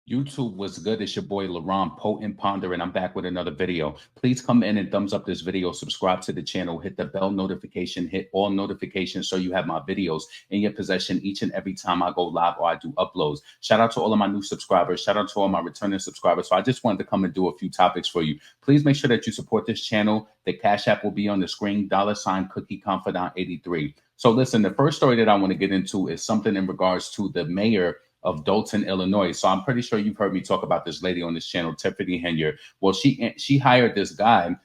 YouTube was good. It's your boy LaRon, Potent Ponder, and I'm back with another video. Please come in and thumbs up this video, subscribe to the channel, hit the bell notification, hit all notifications so you have my videos in your possession each and every time I go live or I do uploads. Shout out to all of my new subscribers. Shout out to all my returning subscribers. So I just wanted to come and do a few topics for you. Please make sure that you support this channel. The Cash App will be on the screen, $ Cookie Confidant 83. So listen, the first story that I want to get into is something in regards to the mayor of Dolton, Illinois. So I'm pretty sure you've heard me talk about this lady on this channel, Tiffany Henyard. Well, she hired this guy,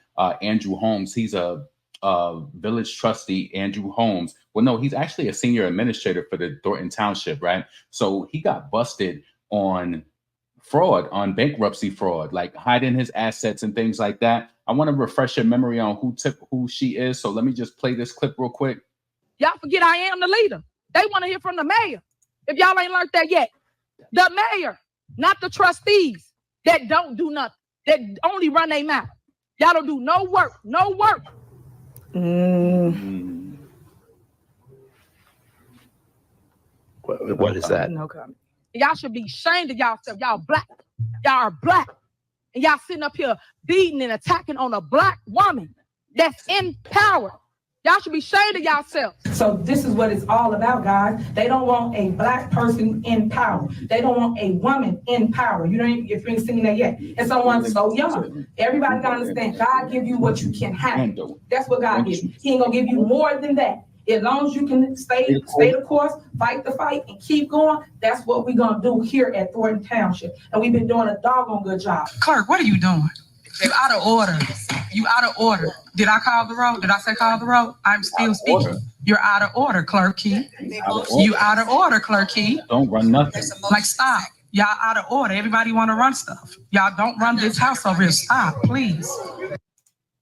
Andrew Holmes. He's a village trustee, Andrew Holmes. Well, no, he's actually a senior administrator for the Dolton Township, right? So he got busted on fraud, on bankruptcy fraud, like hiding his assets and things like that. I want to refresh your memory on who she is. So let me just play this clip real quick. Y'all forget I am the leader. They want to hear from the mayor. If y'all ain't learned that yet, the mayor, not the trustees that don't do nothing, that only run their mouth. Y'all don't do no work, no work. What is that? No comment. Y'all should be ashamed of yourself. Y'all black. Y'all are black. And y'all sitting up here beating and attacking on a black woman that's in power. Y'all should be ashamed of yourself. So this is what it's all about, guys. They don't want a black person in power. They don't want a woman in power. You don't, if you ain't seen that yet. And someone so young. Everybody gotta understand, God give you what you can handle. That's what God gives you. He ain't gonna give you more than that. As long as you can stay the course, fight the fight, and keep going, that's what we're gonna do here at Thornton Township. And we've been doing a doggone good job. Clerk, what are you doing? You out of order. You out of order. Did I call the roll? Did I say call the roll? I'm still speaking. Order. You're out of order, Clerk Key. You out of order, Clerk Key. Don't run nothing. Like, stop. Y'all out of order. Everybody want to run stuff. Y'all don't run this house over here. Stop, please.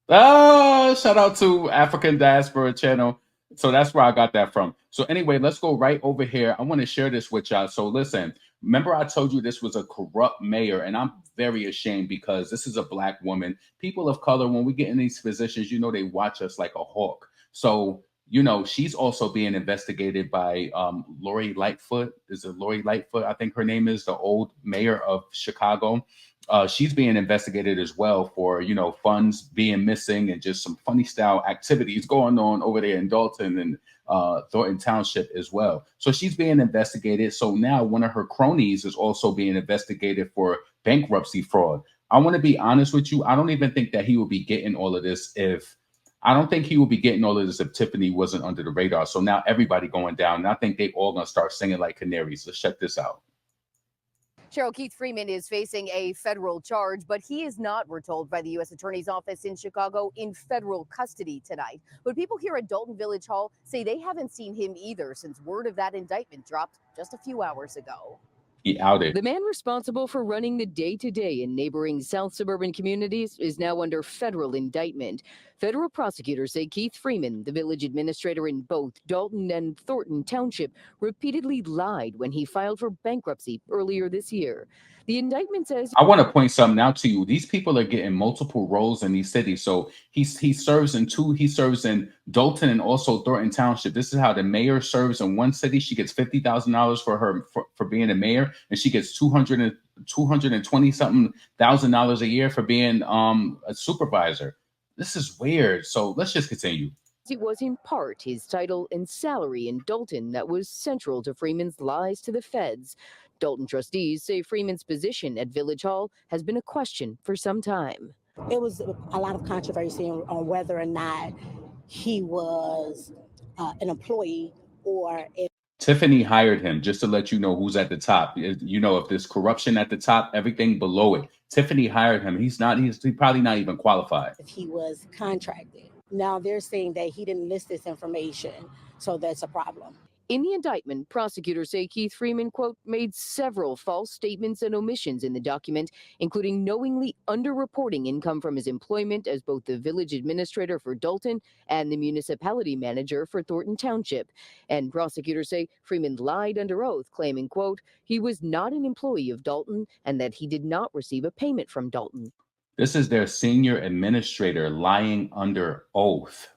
Oh, shout out to African Diaspora Channel. So that's where I got that from. So anyway, let's go right over here. I want to share this with y'all. So listen, remember I told you this was a corrupt mayor, and I'm very ashamed because this is a black woman. People of color, when we get in these positions, you know, they watch us like a hawk. So, you know, she's also being investigated by Lori Lightfoot. Is it Lori Lightfoot? I think her name is, the old mayor of Chicago. She's being investigated as well for, you know, funds being missing and just some funny style activities going on over there in Dolton and Thornton Township as well. So she's being investigated. So now one of her cronies is also being investigated for bankruptcy fraud. I want to be honest with you. I don't even think that he would be getting all of this if Tiffany wasn't under the radar. So now everybody going down. And I think they all going to start singing like canaries. Let's check this out. Cheryl, Keith Freeman is facing a federal charge, but he is not, we're told by the U.S. Attorney's Office in Chicago, in federal custody tonight. But people here at Dolton Village Hall say they haven't seen him either since word of that indictment dropped just a few hours ago. He outed. The man responsible for running the day-to-day in neighboring South suburban communities is now under federal indictment. Federal prosecutors say Keith Freeman, the village administrator in both Dolton and Thornton Township, repeatedly lied when he filed for bankruptcy earlier this year. The indictment says, I want to point something out to you. These people are getting multiple roles in these cities. So he serves in Dolton and also Thornton Township. This is how the mayor serves in one city. She gets $50,000 for being a mayor, and she gets $220 something thousand a year for being a supervisor. This is weird. So let's just continue. it was in part his title and salary in Dolton that was central to Freeman's lies to the feds. Dolton trustees say Freeman's position at Village Hall has been a question for some time. It was a lot of controversy on whether or not he was an employee or if Tiffany hired him, just to let you know who's at the top. You know, if there's corruption at the top, everything below it. Tiffany hired him. He's probably not even qualified. If he was contracted. Now they're saying that he didn't list this information, so that's a problem. In the indictment, prosecutors say Keith Freeman, quote, made several false statements and omissions in the document, including knowingly underreporting income from his employment as both the village administrator for Dolton and the municipality manager for Thornton Township. And prosecutors say Freeman lied under oath, claiming, quote, he was not an employee of Dolton and that he did not receive a payment from Dolton. This is their senior administrator lying under oath.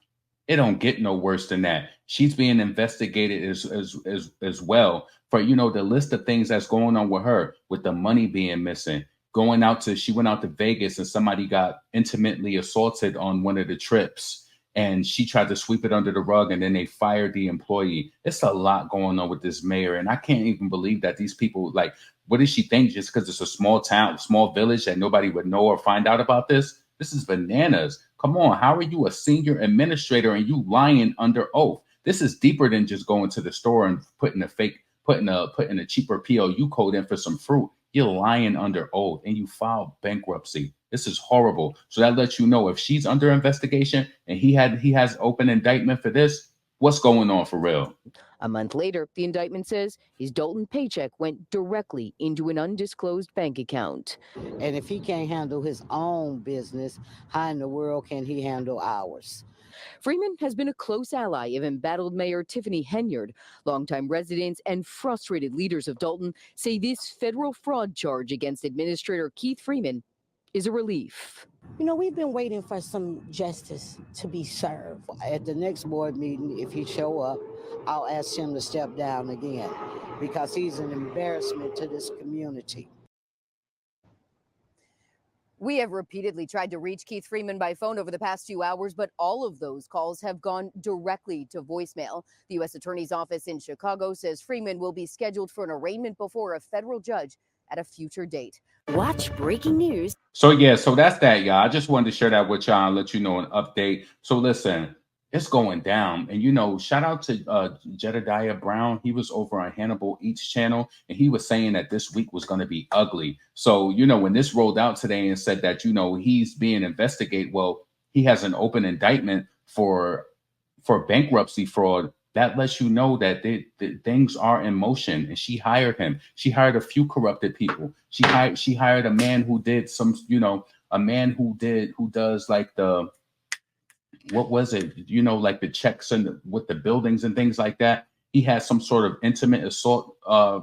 It don't get no worse than that. She's being investigated as well for, you know, the list of things that's going on with her, with the money being missing. She went out to Vegas and somebody got intimately assaulted on one of the trips, and she tried to sweep it under the rug, and then they fired the employee. It's a lot going on with this mayor, and I can't even believe that these people, like, what does she think just because it's a small town, small village that nobody would know or find out about this? This is bananas. Come on, how are you a senior administrator and you lying under oath? This is deeper than just going to the store and putting a cheaper PLU code in for some fruit. You're lying under oath and you filed bankruptcy. This is horrible. So that lets you know if she's under investigation and he has open indictment for this, what's going on for real? A month later, the indictment says his Dolton paycheck went directly into an undisclosed bank account. And if he can't handle his own business, how in the world can he handle ours? Freeman has been a close ally of embattled Mayor Tiffany Henyard. Longtime residents and frustrated leaders of Dolton say this federal fraud charge against Administrator Keith Freeman is a relief. You know, we've been waiting for some justice to be served. At the next board meeting, if he show up, I'll ask him to step down again because he's an embarrassment to this community. We have repeatedly tried to reach Keith Freeman by phone over the past few hours, but all of those calls have gone directly to voicemail. The U.S. Attorney's Office in Chicago says Freeman will be scheduled for an arraignment before a federal judge at a future date. Watch breaking news. So that's that, y'all. I just wanted to share that with y'all and let you know an update. So listen, it's going down. And, you know, shout out to Jedediah Brown. He was over on Hannibal Eats channel, and he was saying that this week was going to be ugly. So, you know, when this rolled out today and said that, you know, he's being investigated, well, he has an open indictment for bankruptcy fraud. That lets you know that things are in motion. And she hired him. She hired a few corrupted people. She hired a man who did some, you know, who does like the, what was it? You know, like the checks and with the buildings and things like that. He has some sort of intimate assault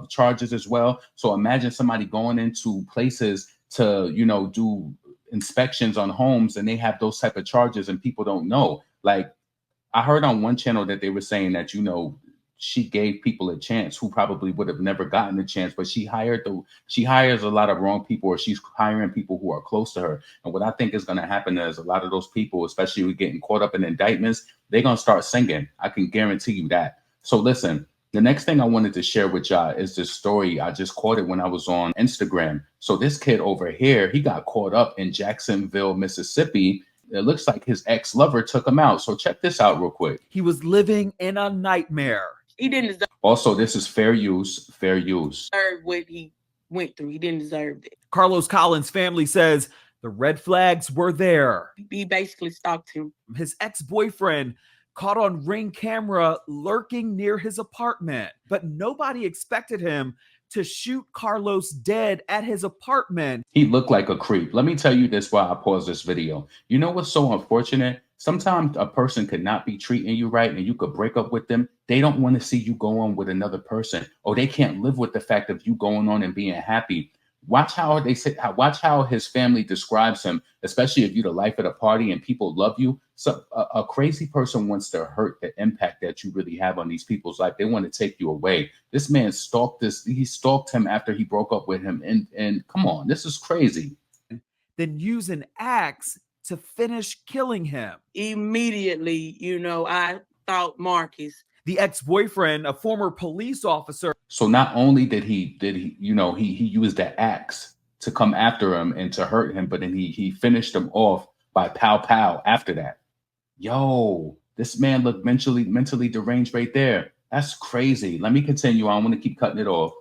charges as well. So imagine somebody going into places to, you know, do inspections on homes and they have those type of charges and people don't know. Like, I heard on one channel that they were saying that, you know, she gave people a chance who probably would have never gotten a chance, but she hires a lot of wrong people, or she's hiring people who are close to her. And what I think is going to happen is a lot of those people, especially with getting caught up in indictments, they're going to start singing. I can guarantee you that. So listen, the next thing I wanted to share with y'all is this story. I just caught it when I was on Instagram. So this kid over here, he got caught up in Jacksonville, Mississippi. It looks like his ex-lover took him out. So check this out real quick. He was living in a nightmare. He didn't deserve Also, this is fair use. what he went through. He didn't deserve it. Carlos Collins' family says the red flags were there. He basically stalked him. His ex-boyfriend caught on Ring camera lurking near his apartment, but nobody expected him to shoot Carlos dead at his apartment. He looked like a creep. Let me tell you this while I pause this video. You know what's so unfortunate? Sometimes a person could not be treating you right and you could break up with them. They don't want to see you go on with another person, or they can't live with the fact of you going on and being happy. Watch how his family describes him, especially if you're the life of the party and people love you. So a crazy person wants to hurt the impact that you really have on these people's life. They want to take you away. This man he stalked him after he broke up with him. And come on, this is crazy. Then use an axe to finish killing him. Immediately, you know, I thought Marcus. The ex-boyfriend, a former police officer. So not only did he, you know, he used the axe to come after him and to hurt him, but then he finished him off by pow after that. Yo, this man looked mentally deranged right there. That's crazy. Let me continue. I don't want to keep cutting it off.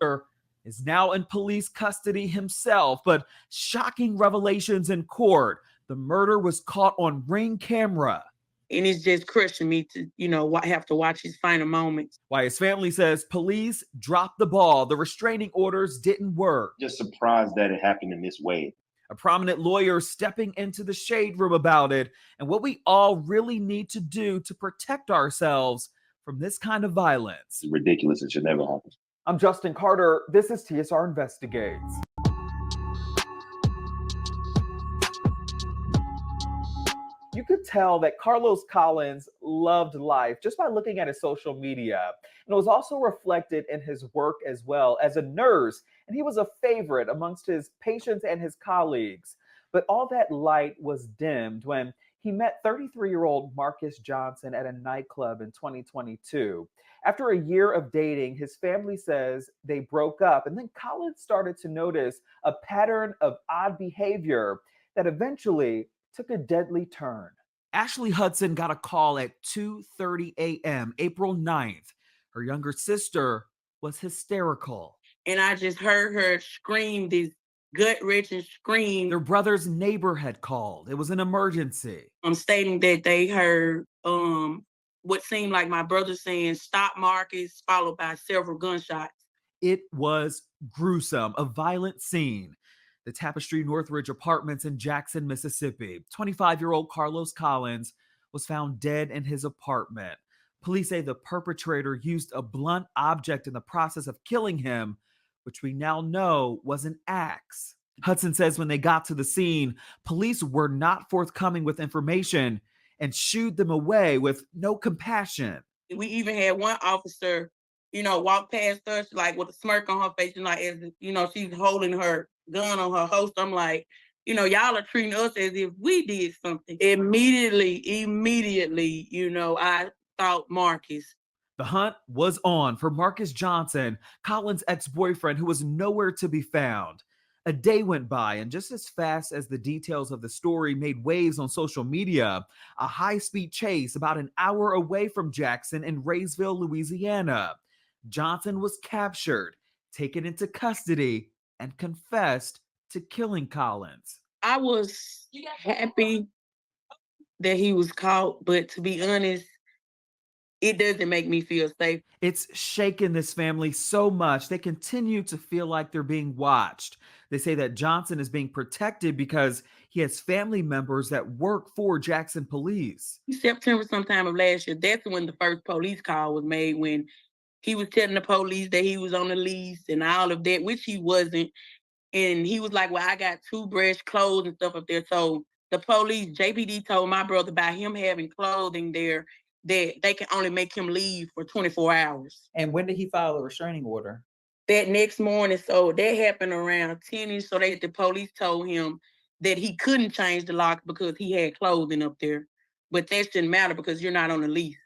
Is now in police custody himself, but shocking revelations in court. The murder was caught on Ring camera. And it's just crushing me to, you know, have to watch his final moments. Why his family says police dropped the ball. The restraining orders didn't work. Just surprised that it happened in this way. A prominent lawyer stepping into the shade room about it and what we all really need to do to protect ourselves from this kind of violence. It's ridiculous. It should never happen. I'm Justin Carter. This is TSR Investigates. You could tell that Carlos Collins loved life just by looking at his social media. And it was also reflected in his work as well as a nurse. And he was a favorite amongst his patients and his colleagues. But all that light was dimmed when he met 33-year-old Marcus Johnson at a nightclub in 2022. After a year of dating, his family says they broke up, and then Collins started to notice a pattern of odd behavior that eventually took a deadly turn. Ashley Hudson got a call at 2:30 a.m., April 9th. Her younger sister was hysterical. And I just heard her scream, this gut-wrenching scream. Their brother's neighbor had called. It was an emergency. Stating that they heard what seemed like my brother saying, "Stop, Marcus," followed by several gunshots. It was gruesome, a violent scene. The Tapestry Northridge Apartments in Jackson, Mississippi. 25-year-old Carlos Collins was found dead in his apartment. Police say the perpetrator used a blunt object in the process of killing him, which we now know was an axe. Hudson says when they got to the scene, police were not forthcoming with information and shooed them away with no compassion. We even had one officer, walk past us like with a smirk on her face, and like, as she's holding her gun on her holster. I'm like, y'all are treating us as if we did something. Immediately, I thought Marcus. The hunt was on for Marcus Johnson, Collins' ex-boyfriend, who was nowhere to be found. A day went by, and just as fast as the details of the story made waves on social media, a high-speed chase about an hour away from Jackson in Raysville, Louisiana. Johnson was captured, taken into custody, and confessed to killing Collins. I was happy that he was caught, but to be honest, it doesn't make me feel safe. It's shaken this family so much, they continue to feel like they're being watched. They say that Johnson is being protected because he has family members that work for Jackson police. September sometime of last year, that's when the first police call was made, when he was telling the police that he was on the lease and all of that, which he wasn't. And he was like, well, I got toothbrush, clothes and stuff up there. So the police, JPD told my brother about him having clothing there, that they can only make him leave for 24 hours. And when did he file a restraining order? That next morning. So that happened around 10-ish. So the police told him that he couldn't change the lock because he had clothing up there. But that shouldn't matter because you're not on the lease.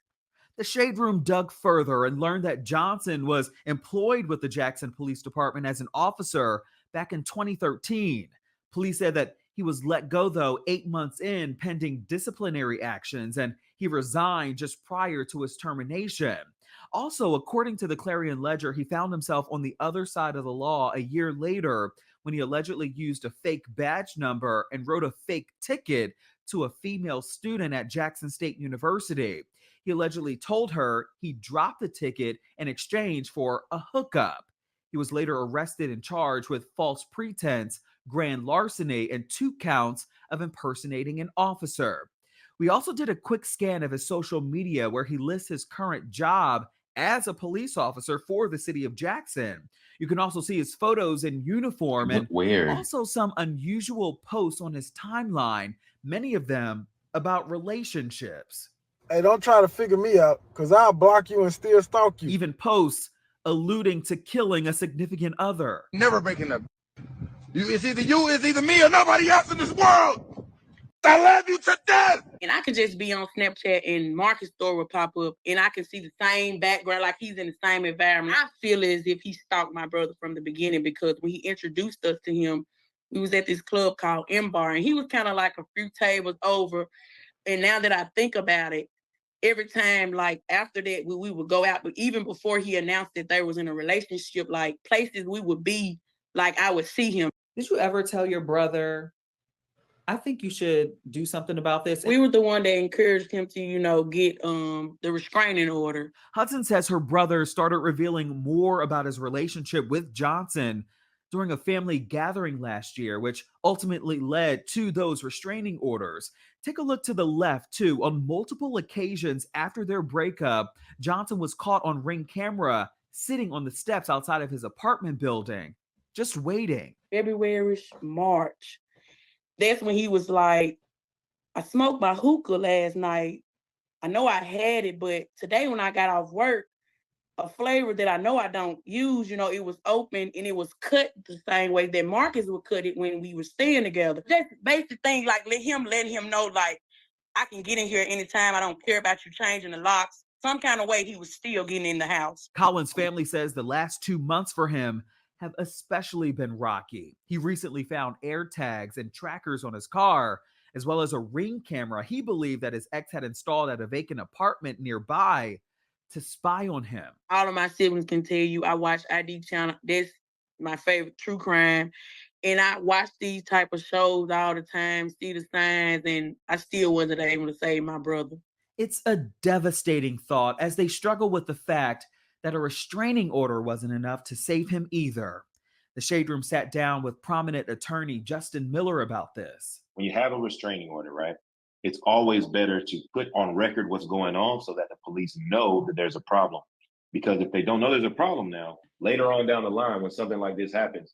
The Shade Room dug further and learned that Johnson was employed with the Jackson Police Department as an officer back in 2013. Police said that he was let go, though, 8 months in, pending disciplinary actions, and he resigned just prior to his termination. Also, according to the Clarion Ledger, he found himself on the other side of the law a year later when he allegedly used a fake badge number and wrote a fake ticket to a female student at Jackson State University. He allegedly told her he dropped the ticket in exchange for a hookup. He was later arrested and charged with false pretense, grand larceny, and 2 counts of impersonating an officer. We also did a quick scan of his social media where he lists his current job as a police officer for the city of Jackson. You can also see his photos in uniform and also some unusual posts on his timeline, many of them about relationships. Hey, don't try to figure me out, because I'll block you and still stalk you. Even posts alluding to killing a significant other. Never breaking up. It's either me or nobody else in this world. I love you to death. And I could just be on Snapchat and Marcus' store would pop up and I can see the same background, like he's in the same environment. I feel as if he stalked my brother from the beginning, because when he introduced us to him, we was at this club called M Bar, and he was kind of like a few tables over. And now that I think about it, every time, like after that, we would go out, but even before he announced that they was in a relationship, like places we would be, like I would see him. Did you ever tell your brother, I think you should do something about this? We were the one that encouraged him to, get the restraining order. Hudson says her brother started revealing more about his relationship with Johnson during a family gathering last year, which ultimately led to those restraining orders. Take a look to the left, too. On multiple occasions after their breakup, Johnson was caught on Ring camera sitting on the steps outside of his apartment building, just waiting. February, March. That's when he was like, I smoked my hookah last night. I know I had it, but today when I got off work, a flavor that I know I don't use, it was open and it was cut the same way that Marcus would cut it when we were staying together. Just basic thing, like let him know, like, I can get in here anytime. I don't care about you changing the locks. Some kind of way he was still getting in the house. Colin's family says the last 2 months for him have especially been rocky. He recently found air tags and trackers on his car, as well as a Ring camera he believed that his ex had installed at a vacant apartment nearby to spy on him. All of my siblings can tell you I watch ID channel. That's my favorite true crime. And I watch these type of shows all the time, see the signs, and I still wasn't able to save my brother. It's a devastating thought as they struggle with the fact that a restraining order wasn't enough to save him either. The Shade Room sat down with prominent attorney Justin Miller about this. When you have a restraining order, right, it's always better to put on record what's going on so that the police know that there's a problem. Because if they don't know there's a problem now, later on down the line, when something like this happens,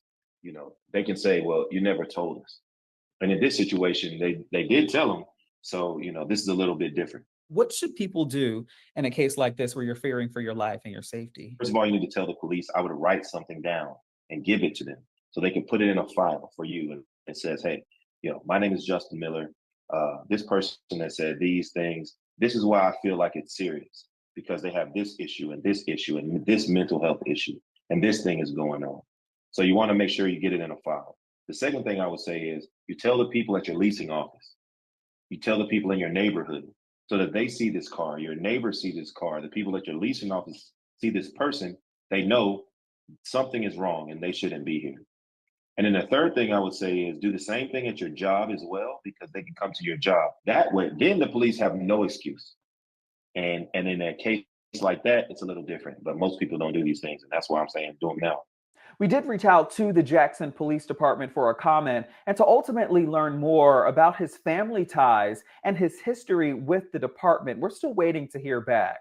they can say, well, you never told us. And in this situation, they did tell them. So, this is a little bit different. What should people do in a case like this where you're fearing for your life and your safety? First of all, you need to tell the police, I would write something down and give it to them so they can put it in a file for you. And it says, hey, my name is Justin Miller. This person that said these things, this is why I feel like it's serious, because they have this issue and this mental health issue, and this thing is going on. So you want to make sure you get it in a file. The second thing I would say is you tell the people at your leasing office, you tell the people in your neighborhood so that they see this car, your neighbors see this car, the people at your leasing office see this person, they know something is wrong and they shouldn't be here. And then the third thing I would say is do the same thing at your job as well, because they can come to your job. That way, then the police have no excuse. And in a case like that, it's a little different. But most people don't do these things. And that's why I'm saying do them now. We did reach out to the Jackson Police Department for a comment and to ultimately learn more about his family ties and his history with the department. We're still waiting to hear back.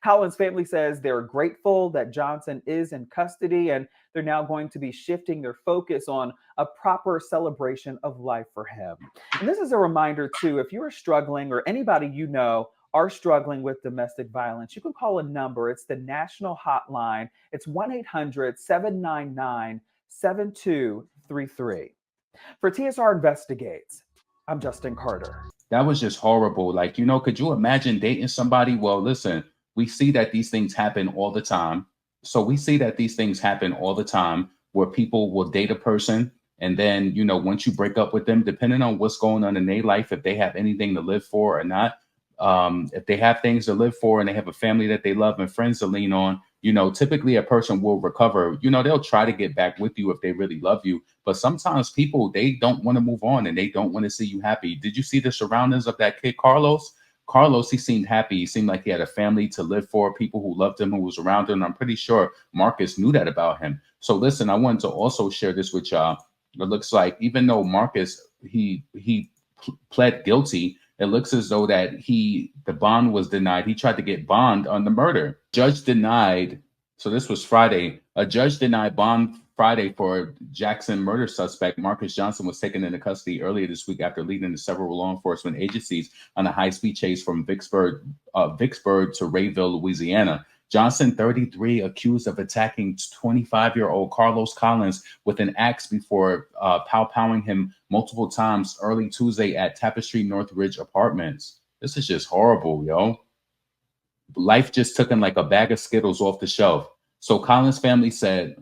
Colin's family says they're grateful that Johnson is in custody, and they're now going to be shifting their focus on a proper celebration of life for him. And this is a reminder, too, if you're struggling or anybody you know are struggling with domestic violence, you can call a number. It's the national hotline. It's 1-800-799-7233. For TSR Investigates, I'm Justin Carter. That was just horrible. Like, could you imagine dating somebody? Well, listen, we see that these things happen all the time. So we see that these things happen all the time where people will date a person. And then, once you break up with them, depending on what's going on in their life, if they have anything to live for or not, if they have things to live for and they have a family that they love and friends to lean on, typically a person will recover. They'll try to get back with you if they really love you. But sometimes people, they don't want to move on and they don't want to see you happy. Did you see the surroundings of that kid, Carlos? Carlos, he seemed happy. He seemed like he had a family to live for, people who loved him, who was around him. I'm pretty sure Marcus knew that about him. So listen, I wanted to also share this with y'all. It looks like even though Marcus, he pled guilty, it looks as though that the bond was denied. He tried to get bond on the murder. Judge denied. So this was Friday. A judge denied bond Friday for Jackson murder suspect. Marcus Johnson was taken into custody earlier this week after leading to several law enforcement agencies on a high-speed chase from Vicksburg to Rayville, Louisiana. Johnson, 33, accused of attacking 25-year-old Carlos Collins with an axe before pow-powing him multiple times early Tuesday at Tapestry Northridge Apartments. This is just horrible, yo. Life just took him like a bag of Skittles off the shelf. So Collins' family said,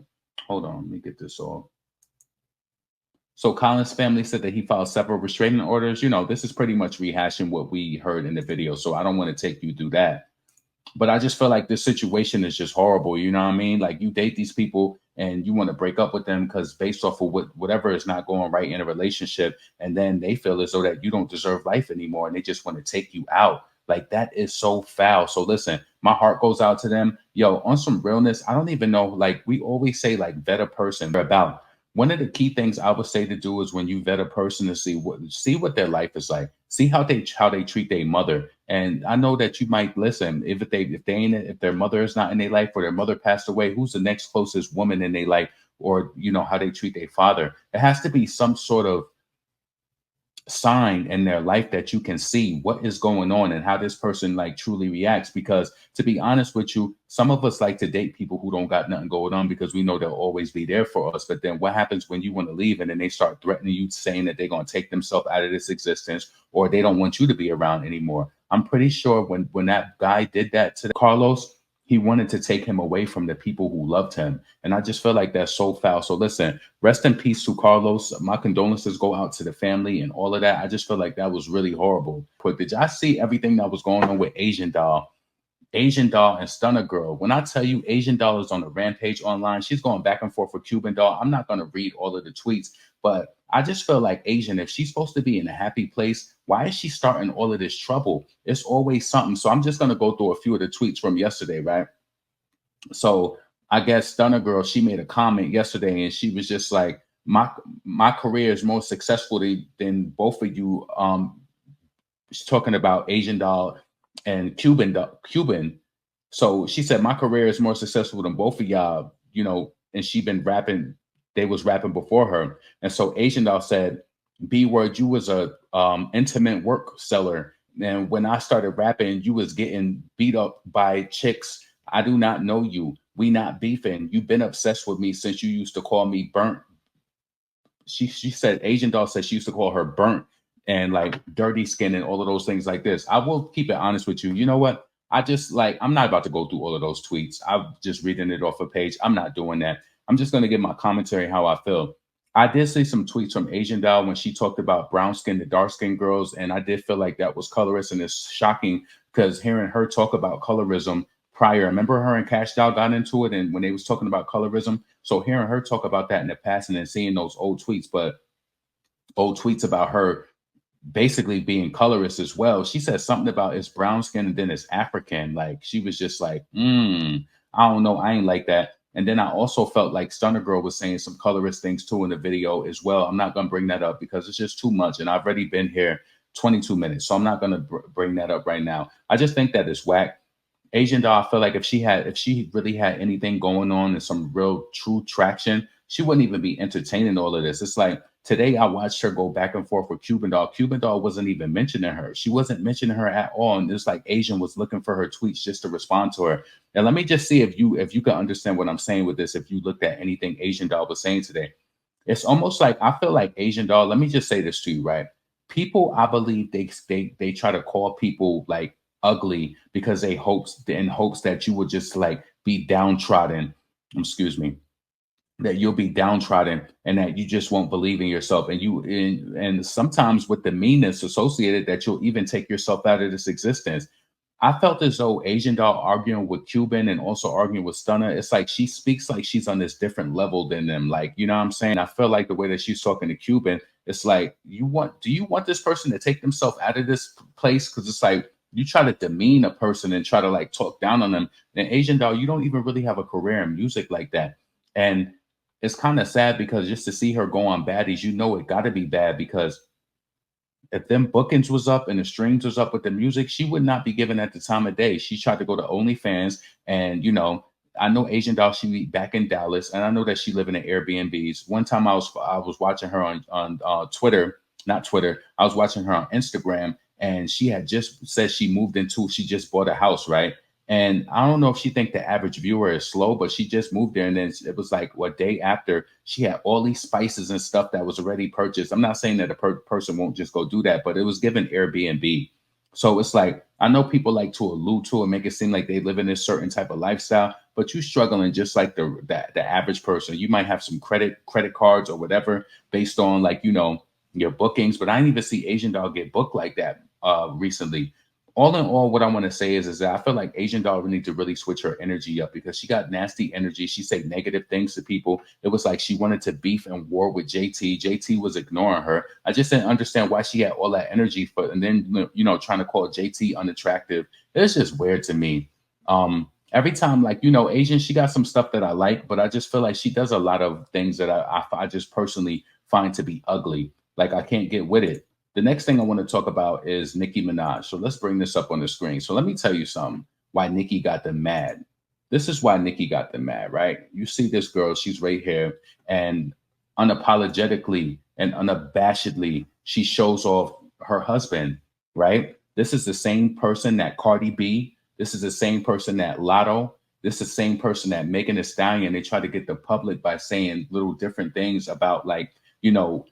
hold on, let me get this off. So Collins' family said that he filed several restraining orders. This is pretty much rehashing what we heard in the video, so I don't want to take you through that. But I just feel like this situation is just horrible. You know what I mean? Like, you date these people and you want to break up with them because based off of whatever is not going right in a relationship, and then they feel as though that you don't deserve life anymore and they just want to take you out. Like, that is so foul. So listen, my heart goes out to them. Yo, on some realness, I don't even know, like we always say, like, vet a person about. One of the key things I would say to do is when you vet a person to see what their life is like, see how they treat their mother. And I know that you might listen if their mother is not in their life or their mother passed away, who's the next closest woman in their life, or how they treat their father. It has to be some sort of sign in their life that you can see what is going on and how this person like truly reacts. Because to be honest with you, some of us like to date people who don't got nothing going on because we know they'll always be there for us. But then what happens when you want to leave and then they start threatening you, saying that they're going to take themselves out of this existence or they don't want you to be around anymore? I'm pretty sure when that guy did that to Carlos, he wanted to take him away from the people who loved him. And I just feel like that's so foul. So listen, rest in peace to Carlos. My condolences go out to the family and all of that. I just feel like that was really horrible. But did y'all see everything that was going on with Asian Doll? Asian Doll and Stunner Girl. When I tell you Asian Doll is on a rampage online, she's going back and forth with Cuban Doll. I'm not going to read all of the tweets, but I just feel like Asian, if she's supposed to be in a happy place, why is she starting all of this trouble? It's always something. So I'm just going to go through a few of the tweets from yesterday, right? So I guess Stunner Girl, she made a comment yesterday and she was just like, my career is more successful than both of you. She's talking about Asian Doll and Cuban. So she said, my career is more successful than both of y'all, you know, and she been rapping. They was rapping before her. And so Asian Doll said, B word, you was a intimate work seller. And when I started rapping, you was getting beat up by chicks. I do not know you. We not beefing. You've been obsessed with me since you used to call me burnt. She said, Asian Doll said she used to call her burnt and like dirty skin and all of those things like this. I will keep it honest with you. You know what? I'm not about to go through all of those tweets. I'm just reading it off a page. I'm not doing that. I'm just going to give my commentary how I feel. I did see some tweets from Asian Doll when she talked about brown skin to dark skin girls. And I did feel like that was colorist. And it's shocking because hearing her talk about colorism prior, remember her and Cash Doll got into it and when they was talking about colorism. So hearing her talk about that in the past and then seeing those old tweets about her basically being colorist as well. She said something about it's brown skin and then it's African. Like she was just like, I don't know. I ain't like that. And then I also felt like Stunner Girl was saying some colorist things too in the video as well. I'm not going to bring that up because it's just too much. And I've already been here 22 minutes. So I'm not going to bring that up right now. I just think that it's whack. Asian Doll, I feel like if she really had anything going on and some real true traction, she wouldn't even be entertaining all of this. It's like today I watched her go back and forth with Cuban Doll. Cuban Doll wasn't even mentioning her. She wasn't mentioning her at all. And it's like Asian was looking for her tweets just to respond to her. And let me just see if you can understand what I'm saying with this. If you looked at anything Asian Doll was saying today, it's almost like I feel like Asian Doll. Let me just say this to you, right? People, I believe they try to call people like ugly because they hopes that you would just like be downtrodden. Excuse me. That you'll be downtrodden and that you just won't believe in yourself. And sometimes with the meanness associated that you'll even take yourself out of this existence. I felt as though Asian Doll arguing with Cuban and also arguing with Stunner, it's like she speaks like she's on this different level than them. Like, you know what I'm saying? I feel like the way that she's talking to Cuban, it's like, do you want this person to take themselves out of this place? Because it's like, you try to demean a person and try to like talk down on them. And Asian Doll, you don't even really have a career in music like that. And it's kind of sad because just to see her go on baddies, you know it got to be bad because if them bookings was up and the streams was up with the music, she would not be given at the time of day. She tried to go to OnlyFans and, you know, I know Asian Doll, she be back in Dallas and I know that she living in Airbnbs. One time I was watching her on Twitter, not Twitter. I was watching her on Instagram and she had just said she just bought a house, right? And I don't know if she think the average viewer is slow, but she just moved there. And then it was like a day after she had all these spices and stuff that was already purchased. I'm not saying that a person won't just go do that, but it was given Airbnb. So it's like, I know people like to allude to and make it seem like they live in this certain type of lifestyle, but you're struggling just like the average person. You might have some credit cards or whatever based on like, you know, your bookings, but I didn't even see Asian Doll get booked like that recently. All in all, what I want to say is that I feel like Asian Doll need to really switch her energy up because she got nasty energy. She said negative things to people. It was like she wanted to beef and war with JT. JT was ignoring her. I just didn't understand why she had all that energy and then, you know, trying to call JT unattractive. It's just weird to me. Every time, like, you know, Asian, she got some stuff that I like, but I just feel like she does a lot of things that I just personally find to be ugly. Like, I can't get with it. The next thing I want to talk about is Nicki Minaj. So let's bring this up on the screen. So let me tell you something, why Nicki got them mad. This is why Nicki got them mad, right? You see this girl, she's right here, and unapologetically and unabashedly she shows off her husband, right? This is the same person that Cardi B, this is the same person that Lotto, this is the same person that Megan Thee Stallion. They try to get the public by saying little different things about, like, you know,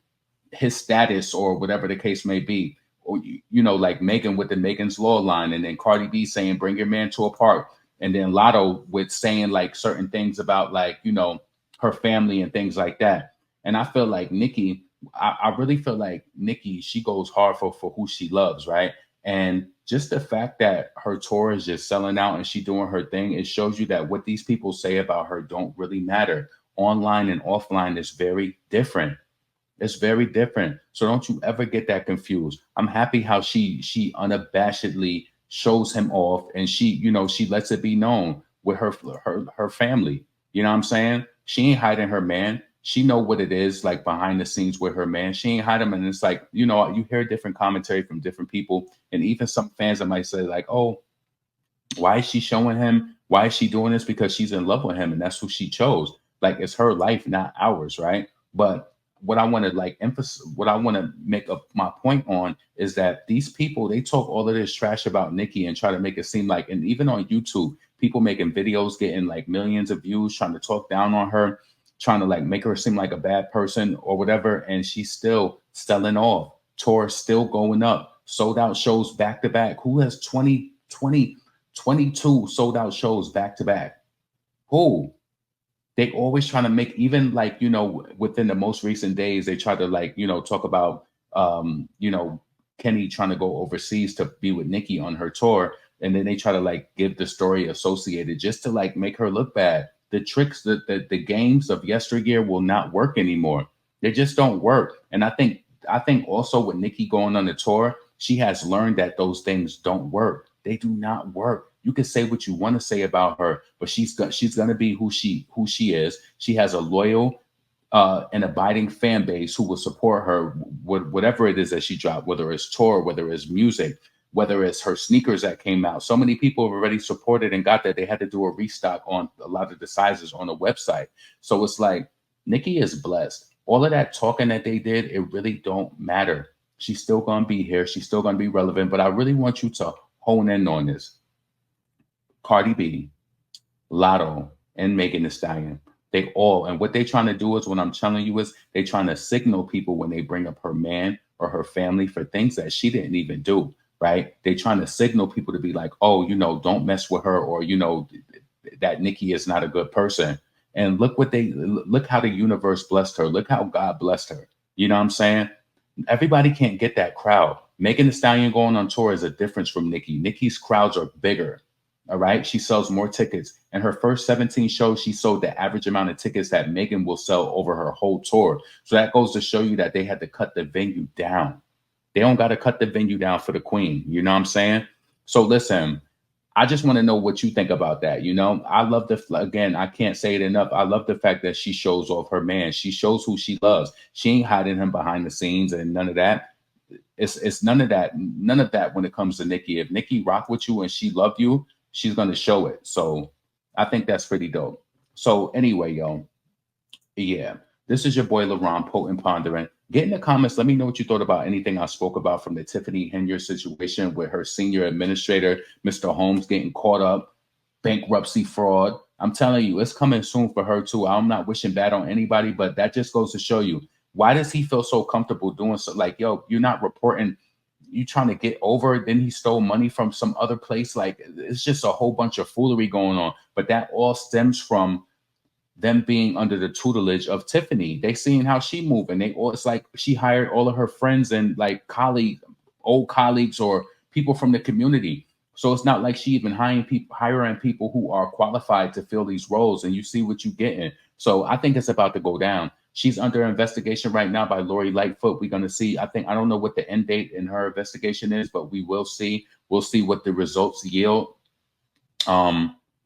his status or whatever the case may be. Or, you know, like Megan with the Megan's Law line, and then Cardi B saying, bring your man to a park. And then Lotto with saying like certain things about, like, you know, her family and things like that. And I feel like Nicki, I really feel like Nicki, she goes hard for who she loves, right? And just the fact that her tour is just selling out and she doing her thing, it shows you that what these people say about her don't really matter. Online and offline is very different. It's very different. So don't you ever get that confused. I'm happy how she unabashedly shows him off, and she, you know, she lets it be known with her family. You know what I'm saying? She ain't hiding her man. She know what it is like behind the scenes with her man. She ain't hiding him. And it's like, you know, you hear different commentary from different people, and even some fans that might say like, oh, why is she showing him? Why is she doing this? Because she's in love with him, and that's who she chose. Like, it's her life, not ours, right? But what I want to like emphasize, what I want to make up my point on is that these people, they talk all of this trash about Nicki and try to make it seem like, and even on YouTube, people making videos getting like millions of views, trying to talk down on her, trying to like make her seem like a bad person or whatever. And she's still selling off. Tour still going up. Sold out shows back to back. Who has 22 sold out shows back to back? Who? They always trying to make, even like, you know, within the most recent days, they try to like, you know, talk about, you know, Kenny trying to go overseas to be with Nicki on her tour. And then they try to like give the story associated just to like make her look bad. The tricks, the games of yesteryear will not work anymore. They just don't work. And I think also with Nicki going on the tour, she has learned that those things don't work. They do not work. You can say what you want to say about her, but she's gonna be who she is. She has a loyal and abiding fan base who will support her with whatever it is that she dropped, whether it's tour, whether it's music, whether it's her sneakers that came out. So many people have already supported and got that. They had to do a restock on a lot of the sizes on the website. So it's like, Nicki is blessed. All of that talking that they did, it really don't matter. She's still gonna be here. She's still gonna be relevant. But I really want you to hone in on this. Cardi B, Lotto, and Megan Thee Stallion. They all, and what they trying to do is, what I'm telling you is, they trying to signal people when they bring up her man or her family for things that she didn't even do, right? They trying to signal people to be like, oh, you know, don't mess with her, or, you know, that Nicki is not a good person. And look how the universe blessed her. Look how God blessed her. You know what I'm saying? Everybody can't get that crowd. Megan Thee Stallion going on tour is a difference from Nicki. Nicki's crowds are bigger. All right. She sells more tickets. In her first 17 shows, she sold the average amount of tickets that Megan will sell over her whole tour. So that goes to show you that they had to cut the venue down. They don't got to cut the venue down for the queen. You know what I'm saying? So listen, I just want to know what you think about that. You know, I love again, I can't say it enough. I love the fact that she shows off her man. She shows who she loves. She ain't hiding him behind the scenes and none of that. It's none of that. None of that when it comes to Nicki. If Nicki rock with you and she love you, she's going to show it. So I think that's pretty dope. So anyway, yo, yeah, this is your boy LaRon, Potent Pondering. Get in the comments. Let me know what you thought about anything I spoke about from the Tiffany Henyard situation with her senior administrator, Mr. Holmes, getting caught up, bankruptcy fraud. I'm telling you, it's coming soon for her too. I'm not wishing bad on anybody, but that just goes to show you, why does he feel so comfortable doing so? Like, yo, you're not reporting, you trying to get over, then he stole money from some other place. Like, it's just a whole bunch of foolery going on. But that all stems from them being under the tutelage of Tiffany. They seeing how she move, and it's like she hired all of her friends and like old colleagues or people from the community. So it's not like she even hiring people who are qualified to fill these roles, and you see what you getting. So I think it's about to go down. She's under investigation right now by Lori Lightfoot. We're going to see. I don't know what the end date in her investigation is, but we will see. We'll see what the results yield.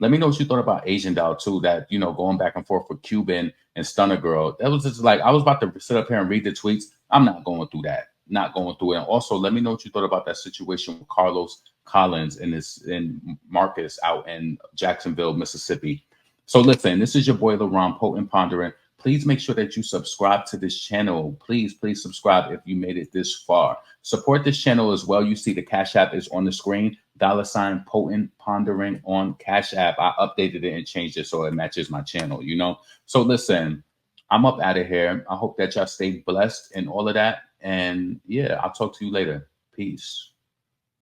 Let me know what you thought about Asian Doll too, that, you know, going back and forth with Cuban and Stunner Girl. That was just like, I was about to sit up here and read the tweets. I'm not going through that. Not going through it. And also, let me know what you thought about that situation with Carlos Collins and Marcus out in Jacksonville, Mississippi. So listen, this is your boy LaRon, Potent Pondering. Please make sure that you subscribe to this channel. Please subscribe if you made it this far. Support this channel as well. You see the Cash App is on the screen. $ Potent Pondering on Cash App. I updated it and changed it so it matches my channel, you know? So listen, I'm up out of here. I hope that y'all stay blessed and all of that. And yeah, I'll talk to you later. Peace.